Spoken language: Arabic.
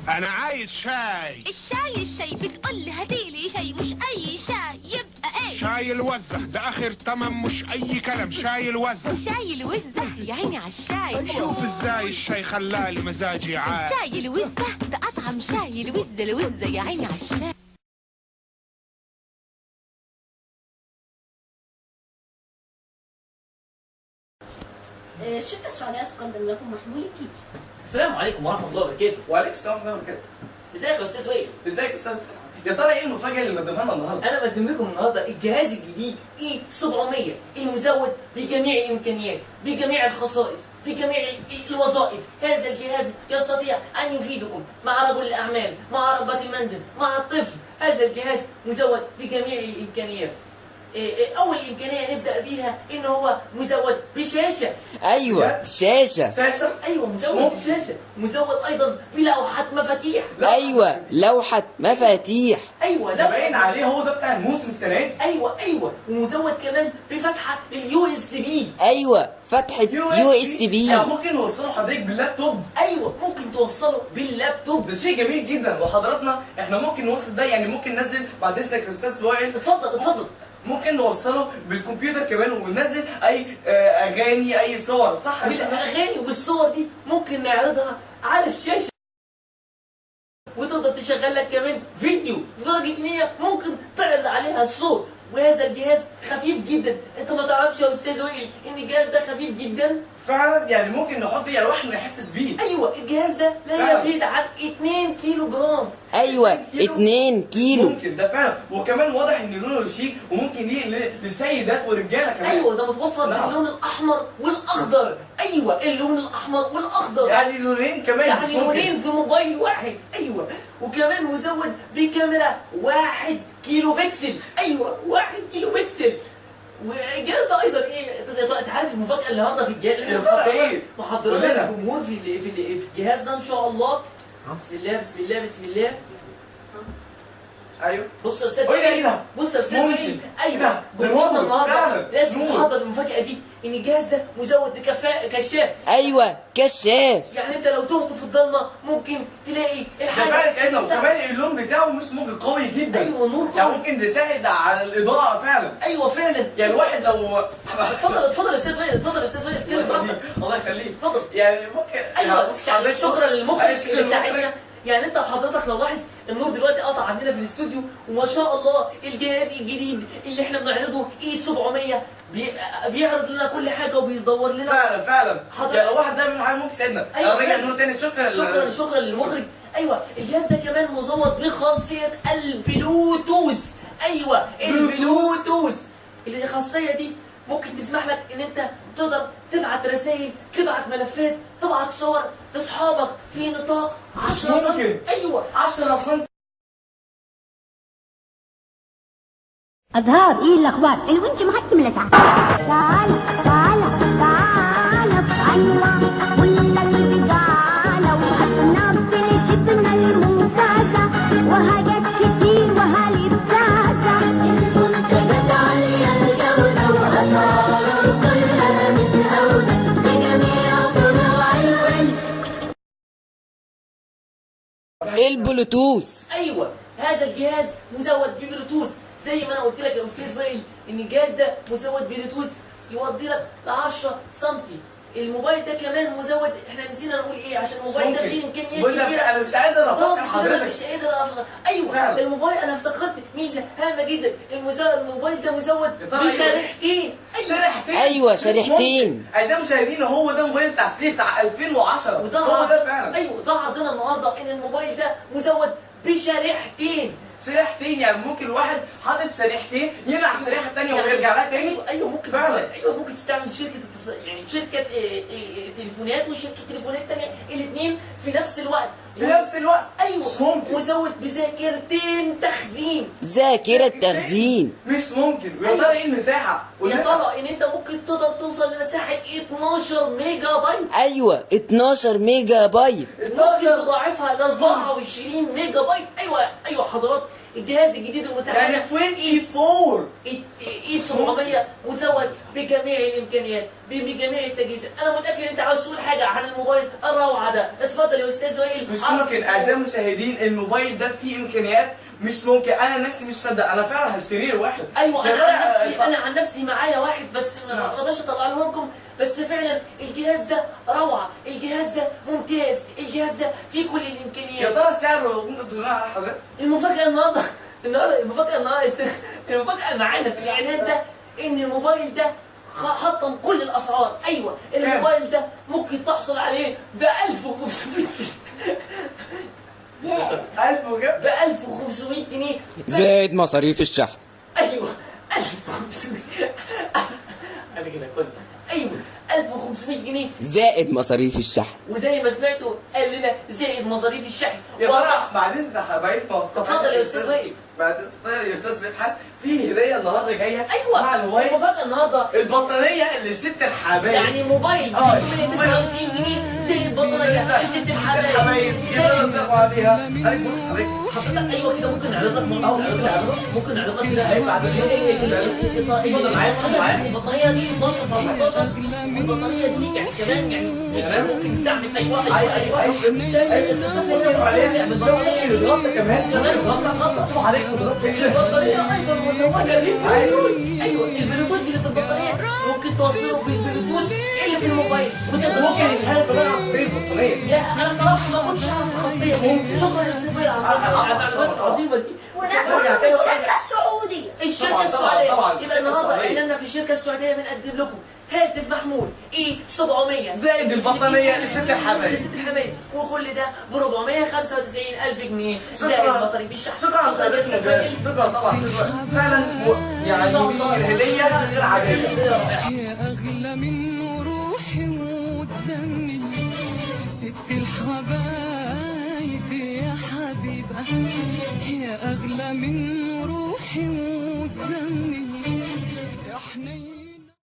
انا عايز شاي. الشاي بتقول هاتيلي شاي، مش اي شاي. يبقى ايه؟ شاي الوزة ده اخر تمن، مش اي كلام. شاي الوزة. شاي الوزة يا عيني على الشاي. شوف ازاي الشاي خلالي مزاجي عال. شاي الوزة ده اطعم شاي. الوزة يا عيني على الشاي. الشركة السعودية تقدم لكم محمول الكيكي. السلام عليكم ورحمه الله وبركاته. وعليكم السلام ورحمه الله وبركاته. ازيك يا استاذ وائل؟ ازيك يا استاذ؟ يا ترى ايه المفاجاه اللي مقدمها لنا النهارده؟ انا بقدم لكم النهارده الجهاز الجديد اي 700 المزود بجميع الامكانيات، بجميع الخصائص، بجميع الوظائف. هذا الجهاز يستطيع ان يفيدكم مع رجل الاعمال، مع ربة المنزل، مع الطفل. هذا الجهاز مزود بجميع الامكانيات. اول امكانيه نبدا بيها ان هو مزود بشاشه. ايوه شاشة. شاشه؟ ايوه مزود بشاشه، مزود ايضا بلوحه مفاتيح. ايوه لوحة مفاتيح. ايوه ده باين عليه هو ده بتاع الموسم السنه دي. ايوه ومزود كمان بفتحه اليو اس بي. ايوه فتحة يو اس بي. ممكن نوصله حضرتك باللابتوب. ايوه ممكن توصله باللابتوب. ده شيء جميل جدا. وحضراتنا احنا ممكن نوصل ده، يعني ممكن ننزل بعد اذنك يا استاذ وائل. اتفضل. ممكن نوصله بالكمبيوتر كمان وننزل اي اغاني، اي صور، صح؟ بالاغاني وبالصور دي ممكن نعرضها على الشاشه، وتقدر تشغل لك كمان فيديو لدرجه ان هي ممكن تعرض عليها الصوت. وهذا الجهاز خفيف جدا. انت ما تعرفش يا استاذ وائل ان الجهاز ده خفيف جدا؟ فعلا يعني ممكن نحط يعني الواحد ما يحسش بيه. ايوه الجهاز ده لا فعلا. يزيد عن 2 كيلو جرام. ايوه 2 كيلو. ممكن ده فعلا. وكمان واضح ان لونه شيك وممكن ليه للسيدات ورجاله كمان. ايوه ده متوفر نعم. باللون الاحمر والاخضر. ايوه اللون الاحمر والاخضر، يعني لونين كمان. مش يعني ممكن. لونين في موبايل واحد. ايوه وكمان مزود بكاميرا 1 كيلو بكسل. ايوه 1 كيلو بكسل. والجهاز ده ايضا ايه؟ انت عارف المفاجاه اللي النهارده في الجهاز يا ترى ايه؟ محضرينها للجمهور في الجهاز ده ان شاء الله. بسم الله. ايوه. بص يا استاذ ايه ده؟ بص يا استاذ ممكن. وائل. ده ايوه جمهورنا نور. النهارده فعلا. لازم نور. نحضر المفاجاه دي، ان الجهاز ده مزود كشاف. ايوه كشاف. يعني انت لو تهت في الضلمه ممكن تلاقي ده الحاجه. فعلا ساعدنا. وكمان اللون بتاعه مش ممكن قوي جدا. ايوه نور يعني قوي. ممكن يساعد على الاضاءه فعلا. ايوه فعلا. يعني الواحد لو اتفضل يا استاذ وائل. اتكلم براحتك. الله يخليك. اتفضل. يعني ممكن ايوه بص يعني حضرتك شكرا بص. للمخرج شكراً اللي ساعدنا. للمخرج. يعني انت حضرتك لو لاحظ النور دلوقتي قطع عندنا في الاستوديو، وما شاء الله الجهاز الجديد اللي احنا بنعرضه اي 700 بيعرض لنا كل حاجه وبيدور لنا. فعلا. حضرتك. يعني لو واحد ده من حاجه ممكن يساعدنا. أيوة رجع فعلا. النور تاني. شكرا للمخرج. ايوه الجهاز ده كمان مزود بخاصيه البلوتوث. ايوه البلوتوث. الخاصيه دي ممكن تسمح لك ان انت تقدر تبعت رسائل، تبعت ملفات، تبعت صور لاصحابك في نطاق 10 سم. ممكن. ايوه 10 سم. أزهار إيه الأخبار؟ الونش محكم لك تعال بعنوة كل الرجالة وأسنا بتلشتنا الممتازة وحاجات كتير وهالبساسة المنتجات عالية الجودة وأسعار كلها متهونة بجميع طلوع الونش. البلوتوث. ايوه هذا الجهاز مزود ببلوتوث. زي ما انا قلت لك يا استاذ وائل ان الجهاز ده مزود بلوتوث يودي لك ل 10 سم. الموبايل ده كمان مزود. احنا نسينا نقول ايه عشان الموبايل ده فيه امكانيات بقول لك كبيره. انا مش قادر افكر انا حضرتك. مش قادر افهم. ايوه فعلا. الموبايل انا افتكرت ميزه هامه جدا. الموبايل ده مزود يا ترى إيه؟ بشريحتين. شريحتين. أيوة، مش شريحتين. ممكن. اعزائي المشاهدين هو ده موبايل بتاع السيف بتاع 2010. وده هو ده فعلا. ايوه ده عرضنا النهارده ان الموبايل ده مزود بشريحتين. شريحتين. يعني ممكن الواحد حاطط شريحتين يلعب الشريحه الثانيه ويرجع لها تاني. ايوه ممكن فعلا. ايوه ممكن تستعمل يعني شركه تليفونات وشركه تليفونات ثانيه الاثنين في نفس الوقت. في نفس الوقت. ايوه مش ممكن. مزود بذاكرتين تخزين. ذاكرة تخزين. مش ممكن. ويا ترى ايه المساحه؟ يا ترى ان انت ممكن تقدر توصل لمساحه 12 ميجا بايت. ايوه 12 ميجا بايت. ممكن تضاعفها ل 24 ميجا بايت. ايوه حضرات الجهاز الجديد المتحدث يعني 24. اي 700 مزود بجميع الامكانيات بجميع التجهيزات. انا متاكد انت عاوز تقول حاجه عن الموبايل الروعه ده. اتفضل يا استاذ وائل. مش عرف ممكن اعزائي المشاهدين، الموبايل ده فيه امكانيات مش ممكن. انا نفسي مش مصدق، انا فعلا هشتري له واحد. ايوه يا انا عن نفسي معايا واحد بس ما اقدرش اطلع لكم. بس فعلا الجهاز ده روعه، الجهاز ده ممتاز، الجهاز ده فيه كل يا الامكانيات. ترى سعره ممكن تقولها على حضرتك؟ المفاجاه النهارده المفاجاه معانا في الاعلان ده ان الموبايل ده حطم كل الاسعار. ايوه الموبايل ده ممكن تحصل عليه ب 1500 1000 وكام؟ ب 1500 جنيه زائد مصاريف الشحن. ايوه 1500 انا كده كنت ايوه 1500 جنيه زائد مصاريف الشحن. وزي ما سمعتوا قال لنا زائد مصاريف الشحن. يا ترى بعد اذن حبايب اتفضل يا استاذ وائل. بعد اذن يا استاذ مدحت، في هديه النهارده جايه ايوه مع الموبايل. المفاجاه النهارده البطاريه لست الحبايب. يعني موبايل ب 399 جنيه زائد بطاريه لست الحبايب. يقدروا يطلعوا عليها. خليك بص خليك حضرتك ايوه كده ممكن نعرض لك ممكن نعرض لك كده. ايوه بعد اتفضل معايا البطاريه دي 12 في 14 والبطاريه دي يعني كمان يعني ممكن نستعمل اي واحد. ايوه شايف الطفل هنا بالبطاريه الغطا كمان غطا شوف عليك البطاريه ايضا مزوجه بالبلوتوث. ايوه البلوتوث اللي في البطاريه ممكن توصله بالبلوتوث اللي في الموبايل وتقدر ممكن يسحب كمان عن طريق البطاريه. يا انا صراحه ما كنتش اعرف الخاصيه دي. شكرا يا استاذ وائل على المعلومات العظيمه دي. وده كله من الشركة السعودية. الشركه السعوديه طبعاً. يبقى النهارده اعلاننا في الشركه السعوديه بنقدم لكم هاتف محمول اي 700 زائد البطاريه لست الحبايب. لست الحبايب وكل ده ب 495,000 جنيه زائد شكرا مصاريف الشحن. شكرا على يا استاذ مساعدتكم. وائل. شكرا طبعا شكرا فعلا يعني الهديه غير عاديه. يا أغلى من روحي ودمي ست الحبايب يا حبيبة، يا أغلى من روحي ودمي يا حنين.